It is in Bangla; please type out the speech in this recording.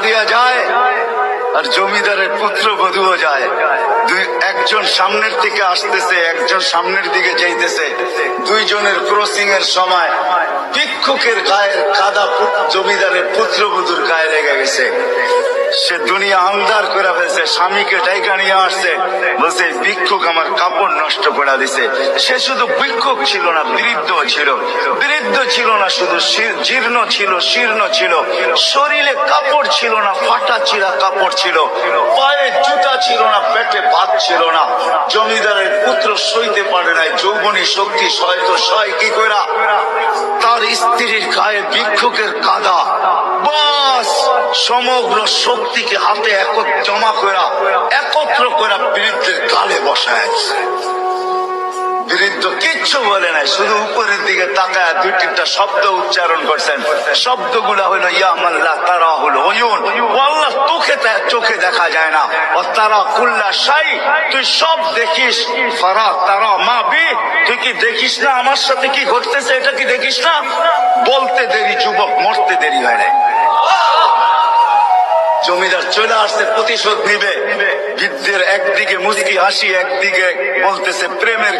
দিয়া যায় আর জমিদারের পুত্র বধূও যায়। একজন সামনের দিকে আসতেছে, একজন সামনের দিকে যাইতেছে। দুইজনের ক্রসিং এর সময় ভিক্ষুকের গায়ের কাদা জমিদারের পুত্রবধূর গায়ে লেগে গেছে। সে দুনিয়া আন্ধার করে ফেলছে, স্বামীকে ডাইকা নিয়ে আসছে, বলছে ভিক্ষুক আমার কাপড় নষ্ট করে দিছে। সে শুধু ভিক্ষুক ছিল না, বৃদ্ধ ছিল। বৃদ্ধ ছিল না শুধু, জীর্ণ ছিল, শীর্ণ ছিল, শরীরে কাপড় ছিল না, ফাটা চিরা কাপড় ছিল, পায়ে জুতা ছিল না, পেটে ভাত ছিল না। জমিদারের পুত্র সইতে পারে নাই, যৌবনী শক্তি সয়তো সয় কি কইরা তার স্ত্রীর গায়ে ভিক্ষুকের কাদা, বাস সমগ্র শক্তিকে হাতে জমা করা একত্র করা বৃদ্ধের গালে বসায়। বৃদ্ধ কিচ্ছু বলে নাই, শুধু উপরের দিকে তাকায় দুই তিনটা শব্দ উচ্চারণ করছেন। শব্দগুলা হলো ইয়ামাল্লাহ, তারা হলো ওয়ুন, আল্লাহ চোখে দেখা যায় না। ও তারা কুল্লা শাই, তুই সব দেখিস। ফারা তারা মা বি, তুই কি দেখিস না আমার সাথে কি ঘটতেছে? এটা কি দেখিস না? বলতে দেরি যুবক, মরতে দেরি হয় না। জমিদার চলে আসছে, প্রতিশোধ নিবে। বৃদ্ধের একদিকে মুচকি হাসি, একদিকে বলতেছে প্রেমের